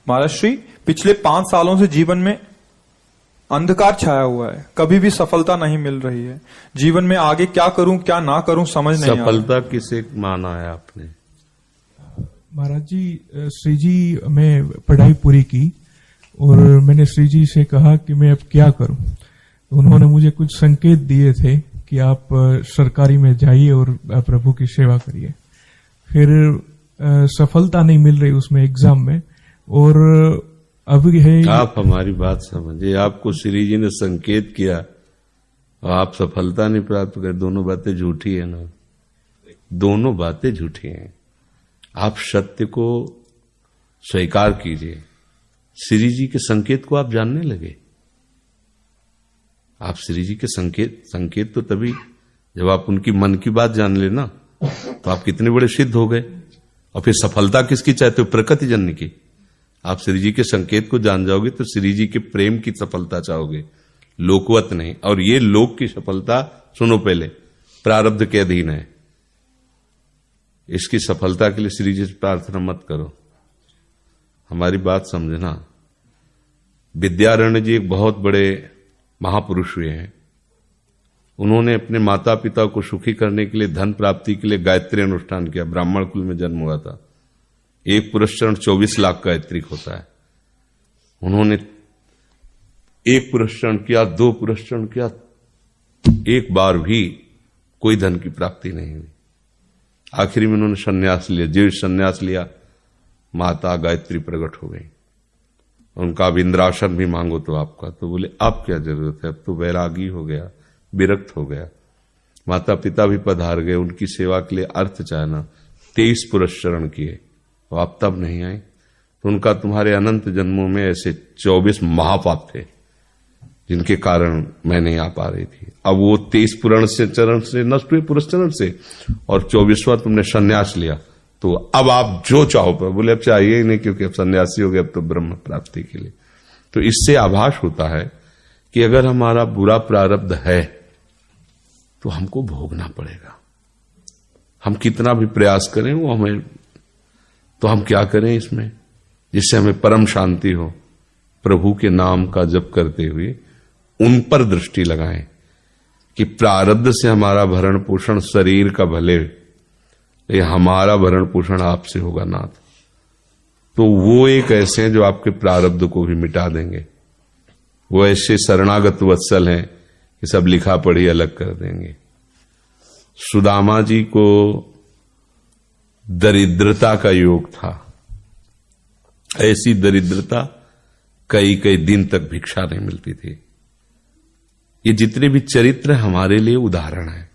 महाराज श्री, पिछले 5 सालों से जीवन में अंधकार छाया हुआ है, कभी भी सफलता नहीं मिल रही है। जीवन में आगे क्या करूं क्या ना करूं समझ नहीं आ रहा। सफलता किसे माना है आपने? महाराज जी, श्री जी मैं पढ़ाई पूरी की और मैंने श्री जी से कहा कि मैं अब क्या करूं। तो उन्होंने मुझे कुछ संकेत दिए थे कि आप सरकारी में जाइए और प्रभु की सेवा करिए। फिर सफलता नहीं मिल रही उसमें एग्जाम में, और अभी है। आप हमारी बात समझिए, आपको श्री जी ने संकेत किया और आप सफलता नहीं प्राप्त कर, दोनों बातें झूठी है ना, दोनों बातें झूठी हैं। आप सत्य को स्वीकार कीजिए। श्री जी के संकेत को आप जानने लगे। आप श्री जी के संकेत तो तभी जब आप उनकी मन की बात जान लेना, तो आप कितने बड़े सिद्ध हो गए। और फिर सफलता किसकी चाहते हो? प्रकृति जन्य की। आप श्री जी के संकेत को जान जाओगे तो श्री जी के प्रेम की सफलता चाहोगे, लोकवत नहीं। और ये लोक की सफलता, सुनो पहले, प्रारब्ध के अधीन है। इसकी सफलता के लिए श्री जी से प्रार्थना मत करो। हमारी बात समझना। विद्यारण्य जी एक बहुत बड़े महापुरुष हुए हैं। उन्होंने अपने माता पिता को सुखी करने के लिए, धन प्राप्ति के लिए गायत्री अनुष्ठान किया। ब्राह्मण कुल में जन्म हुआ था। एक पुरस्चरण 24 लाख गायत्री होता है। उन्होंने एक पुरस्चरण किया, 2 पुरस्चरण किया, एक बार भी कोई धन की प्राप्ति नहीं हुई। आखिरी में उन्होंने संन्यास लिया। जीव संन्यास लिया, माता गायत्री प्रकट हो गई। उनका अब इंद्रासन भी मांगो तो आपका, तो बोले अब क्या जरूरत है, अब तो वैरागी हो गया, विरक्त हो गया। माता पिता भी पधार गए, उनकी सेवा के लिए अर्थ चाहना। 23 पुरस्चरण किए और आप तब नहीं आए, तो उनका तुम्हारे अनंत जन्मों में ऐसे 24 महापाप थे जिनके कारण मैं नहीं आ पा रही थी। अब वो 23 चरण से नष्ट हुए, पुरस्चरण से, और 24वां तुमने संन्यास लिया। तो अब आप जो चाहो पर, बोले अब चाहिए ही नहीं, क्योंकि अब सन्यासी हो गए, अब तो ब्रह्म प्राप्ति के लिए। तो इससे आभास होता है कि अगर हमारा बुरा प्रारब्ध है तो हमको भोगना पड़ेगा। हम कितना भी प्रयास करें वो हमें, तो हम क्या करें इसमें जिससे हमें परम शांति हो? प्रभु के नाम का जप करते हुए उन पर दृष्टि लगाएं कि प्रारब्ध से हमारा भरण पोषण शरीर का भले, ये हमारा भरण पोषण आपसे होगा नाथ। तो वो एक ऐसे हैं जो आपके प्रारब्ध को भी मिटा देंगे। वो ऐसे शरणागत वत्सल हैं कि सब लिखा पढ़ी अलग कर देंगे। सुदामा जी को दरिद्रता का योग था। ऐसी दरिद्रता, कई कई दिन तक भिक्षा नहीं मिलती थी। ये जितने भी चरित्र हमारे लिए उदाहरण है।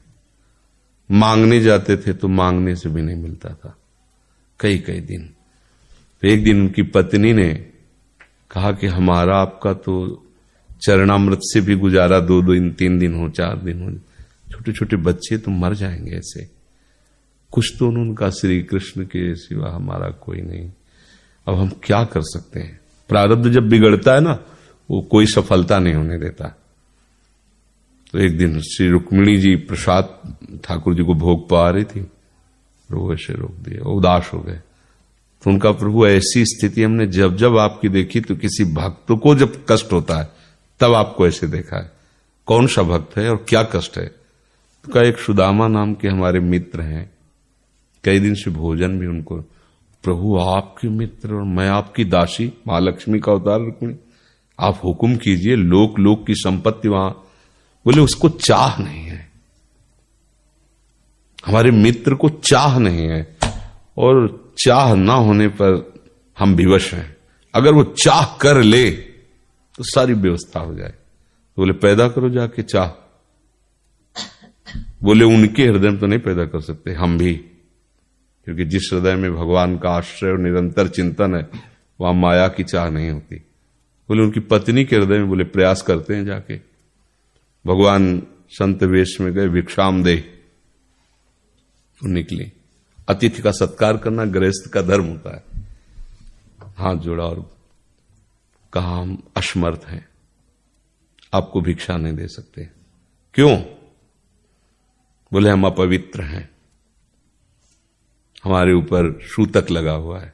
मांगने जाते थे तो मांगने से भी नहीं मिलता था, कई कई दिन। तो एक दिन उनकी पत्नी ने कहा कि हमारा आपका तो चरणामृत से भी गुजारा 2 दिन 3 दिन हो, 4 दिन हो, छोटे छोटे बच्चे तो मर जाएंगे ऐसे। कुछ तो उन्होंने कहा, श्री कृष्ण के सिवा हमारा कोई नहीं, अब हम क्या कर सकते हैं। प्रारब्ध जब बिगड़ता है ना, वो कोई सफलता नहीं होने देता। तो एक दिन श्री रुक्मिणी जी प्रसाद ठाकुर जी को भोग पा रही थी, प्रभु ऐसे रोक दिया, उदास हो गए। तो उनका, प्रभु ऐसी स्थिति हमने जब जब आपकी देखी, तो किसी भक्त को जब कष्ट होता है तब आपको ऐसे देखा है। कौन सा भक्त है और क्या कष्ट है? तो का एक सुदामा नाम के हमारे मित्र हैं, कई दिन से भोजन भी उनको, प्रभु आपके मित्र और मैं आपकी दासी, महालक्ष्मी का अवतार रुक्मिणी, आप हुक्म कीजिए, लोक लोक की संपत्ति वहां। बोले उसको चाह नहीं है, हमारे मित्र को चाह नहीं है, और चाह ना होने पर हम विवश हैं। अगर वो चाह कर ले तो सारी व्यवस्था हो जाए। तो बोले पैदा करो जाके चाह। बोले उनके हृदय में तो नहीं पैदा कर सकते, हम भी, क्योंकि जिस हृदय में भगवान का आश्रय और निरंतर चिंतन है वहां माया की चाह नहीं होती। बोले उनकी पत्नी के हृदय में, बोले प्रयास करते हैं जाके। भगवान संत वेश में गए, भिक्षाम दे, निकली। अतिथि का सत्कार करना गृहस्थ का धर्म होता है। हाथ जोड़ा और कहा, हम असमर्थ हैं, आपको भिक्षा नहीं दे सकते। क्यों? बोले हम अपवित्र हैं, हमारे ऊपर सूतक लगा हुआ है।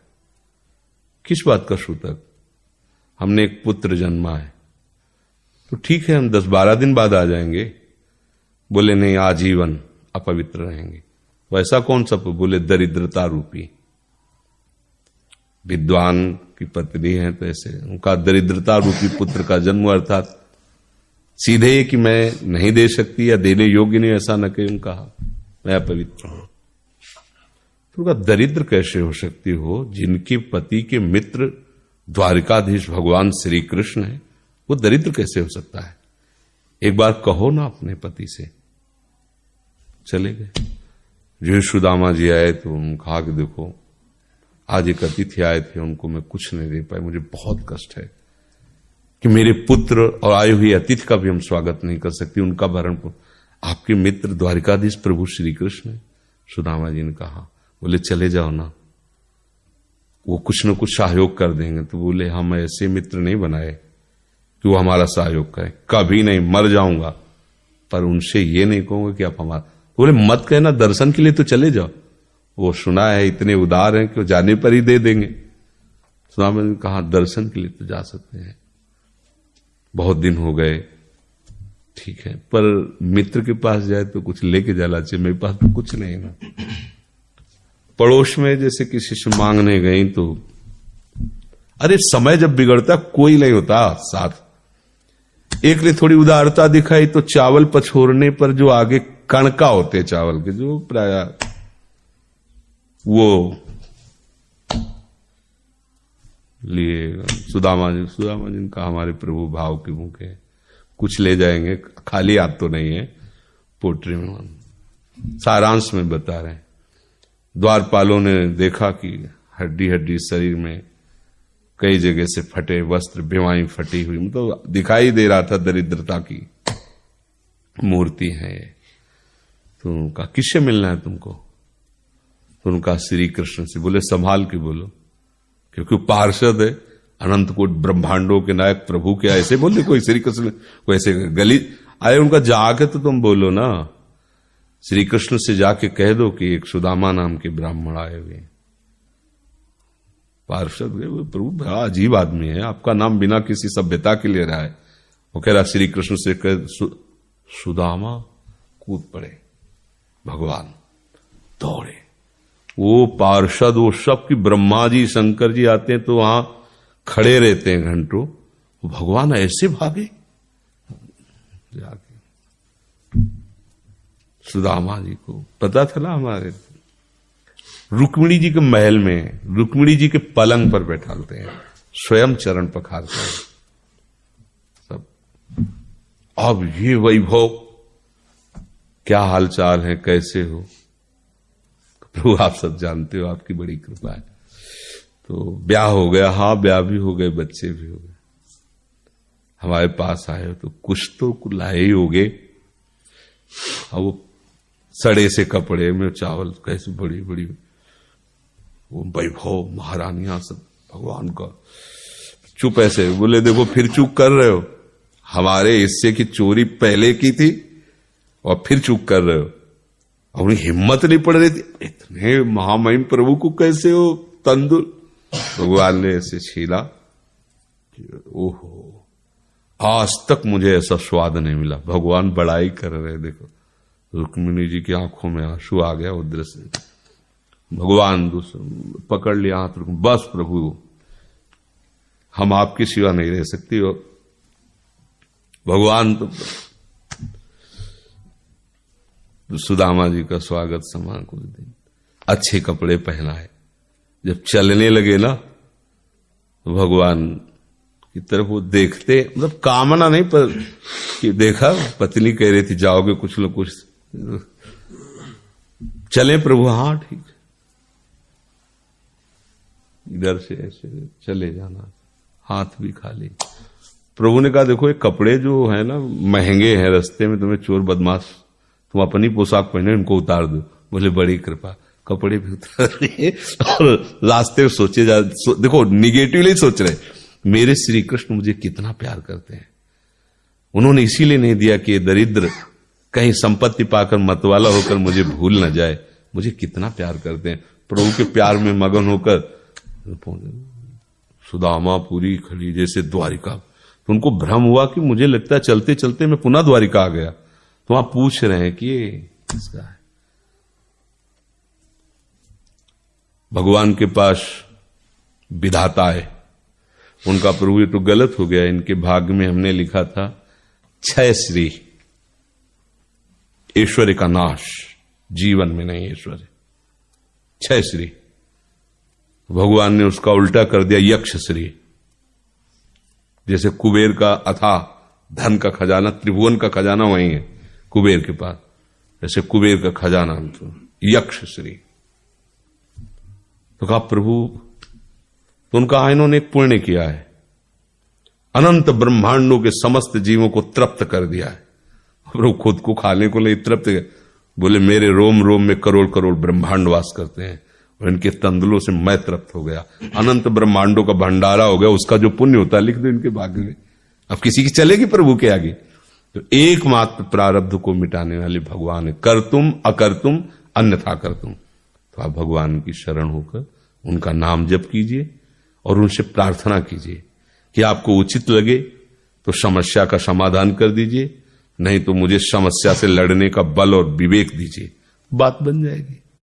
किस बात का सूतक? हमने एक पुत्र जन्मा है, तो ठीक है हम 10-12 दिन बाद आ जाएंगे। बोले नहीं, आजीवन अपवित्र रहेंगे। वैसा कौन सा? बोले दरिद्रता रूपी। विद्वान की पत्नी है तो ऐसे उनका दरिद्रता रूपी पुत्र का जन्म, अर्थात सीधे कि मैं नहीं दे सकती या देने योग्य नहीं, ऐसा न कहीं उनका मैं अपवित्र हूं। तो उनका दरिद्र कैसे हो सकती हो? जिनके पति के मित्र द्वारिकाधीश भगवान श्री कृष्ण है, वो दरिद्र कैसे हो सकता है? एक बार कहो ना अपने पति से। चले गए। जो सुदामा जी आए तो उन्होंने कहा कि देखो आज एक अतिथि आए थे, उनको मैं कुछ नहीं दे पाए, मुझे बहुत कष्ट है कि मेरे पुत्र और आए हुए अतिथि का भी हम स्वागत नहीं कर सकते, उनका भरण। आपके मित्र द्वारिकाधीश प्रभु श्री कृष्ण है। सुदामा जी ने कहा, बोले चले जाओ ना, वो कुछ न कुछ सहयोग कर देंगे। तो बोले हम ऐसे मित्र नहीं बनाए कि वो हमारा सहयोग करें, कभी नहीं, मर जाऊंगा पर उनसे ये नहीं कहूंगा कि आप हमारा। बोले मत कहना, दर्शन के लिए तो चले जाओ, वो सुना है इतने उदार हैं कि वो जाने पर ही दे देंगे। सुदामा ने कहा दर्शन के लिए तो जा सकते हैं, बहुत दिन हो गए, ठीक है, पर मित्र के पास जाए तो कुछ लेके जाना चाहिए, मेरे पास तो कुछ नहीं ना। पड़ोस में जैसे किसी से मांगने गई तो अरे समय जब बिगड़ता कोई नहीं होता साथ। एक ने थोड़ी उदारता दिखाई तो चावल पछोरने पर जो आगे कणका होते चावल के, जो प्राय वो लिए सुदामा जी ने कहा हमारे प्रभु भाव के मुख है, कुछ ले जाएंगे, खाली हाथ तो नहीं है। पोट्री में सारांश में बता रहे हैं, द्वारपालों ने देखा कि हड्डी हड्डी शरीर में कई जगह से फटे वस्त्र, बेवाई फटी हुई, मतलब दिखाई दे रहा था दरिद्रता की मूर्ति है। तो उनका किससे मिलना है तुमको? तो उनका श्री कृष्ण से। बोले संभाल के बोलो, क्योंकि पार्षद है, अनंत कोट ब्रह्मांडों के नायक प्रभु के ऐसे बोले कोई श्री कृष्ण को ऐसे गली आए। उनका जाके तो तुम बोलो ना, श्री कृष्ण से जाके कह दो कि एक सुदामा नाम के ब्राह्मण आए हुए। पार्षद गए, प्रभु बड़ा अजीब आदमी है, आपका नाम बिना किसी सभ्यता के ले रहा है। वो कह रहा श्री कृष्ण से कह सुदामा, कूद पड़े। भगवान दौड़े, वो पार्षद, वो सब की ब्रह्मा जी शंकर जी आते हैं तो वहां खड़े रहते हैं घंटों, भगवान ऐसे भागे जाके। सुदामा जी को पता चला हमारे रुक्मिणी जी के महल में, रुक्मिणी जी के पलंग पर बैठाते हैं, स्वयं चरण पखारते हैं सब। अब ये वैभव, क्या हालचाल है, कैसे हो? प्रभु आप सब जानते हो, आपकी बड़ी कृपा है। तो ब्याह हो गया, हाँ ब्याह भी हो गए, बच्चे भी हो गए। हमारे पास आए हो तो कुछ तो लाए ही होगे। अब वो सड़े से कपड़े में चावल, कैसे बड़ी बड़ी वो वैभव, महारानियां सब, भगवान का। चुप ऐसे बोले, देखो फिर चूक कर रहे हो, हमारे हिस्से की चोरी पहले की थी और फिर चूक कर रहे हो। अपनी हिम्मत नहीं पड़ रही थी, इतने महामहिम प्रभु को कैसे हो तंदुर। भगवान ने ऐसे छीला, ओहो आज तक मुझे ऐसा स्वाद नहीं मिला। भगवान बड़ाई कर रहे, देखो रुक्मिणी जी की आंखों में आंसू आ गया उधर से। भगवान पकड़ लिया हाथ, बस प्रभु हम आपकी सिवा नहीं रह सकती। और भगवान तो सुदामा जी का स्वागत समान को दिन अच्छे कपड़े पहनाए। जब चलने लगे ना तो भगवान की तरफ वो देखते, मतलब कामना नहीं पर कि देखा पत्नी कह रही थी जाओगे कुछ लोग कुछ चले प्रभु, हाँ ठीक, इधर से ऐसे चले जाना, हाथ भी खाली। प्रभु ने कहा देखो ये कपड़े जो है ना महंगे हैं, रास्ते में तुम्हें चोर बदमाश तुम अपनी पोशाक पहने इनको उतार दो। बोले बड़ी कृपा, कपड़े भी उतार दिए और रास्ते में सोचे देखो निगेटिवली सोच रहे, मेरे श्री कृष्ण मुझे कितना प्यार करते हैं। उन्होंने इसीलिए नहीं दिया कि ये दरिद्र कहीं संपत्ति पाकर मतवाला होकर मुझे भूल न जाए, मुझे कितना प्यार करते हैं। प्रभु के प्यार में मगन होकर सुदामा पुरी खड़ी जैसे द्वारिका। तो उनको भ्रम हुआ कि मुझे लगता है चलते चलते मैं पुनः द्वारिका आ गया। तो आप पूछ रहे हैं कि ये किसका है? भगवान के पास विधाता है, उनका प्रभु ये तो गलत हो गया, इनके भाग्य में हमने लिखा था क्षय श्री, ऐश्वर्य का नाश, जीवन में नहीं ऐश्वर्य, क्षय श्री। भगवान ने उसका उल्टा कर दिया यक्ष श्री। जैसे कुबेर का अथाह धन का खजाना, त्रिभुवन का खजाना वही है कुबेर के पास, जैसे कुबेर का खजाना तो यक्ष श्री। तो कहा प्रभु, तो उनका इन्होंने एक पुण्य किया है, अनंत ब्रह्मांडों के समस्त जीवों को तृप्त कर दिया है। प्रभु खुद को खाने को नहीं तृप्त, बोले मेरे रोम रोम में करोड़ करोड़ ब्रह्मांड वास करते हैं और इनके तंदुलों से मैं तृप्त हो गया, अनंत ब्रह्मांडों का भंडारा हो गया। उसका जो पुण्य होता है लिख दो इनके भाग्य में। अब किसी की चलेगी प्रभु के आगे? तो एकमात्र प्रारब्ध को मिटाने वाले भगवान है। कर तुम अकर तुम अन्यथा कर तुम। तो आप भगवान की शरण होकर उनका नाम जप कीजिए और उनसे प्रार्थना कीजिए कि आपको उचित लगे तो समस्या का समाधान कर दीजिए, नहीं तो मुझे समस्या से लड़ने का बल और विवेक दीजिए, बात बन जाएगी।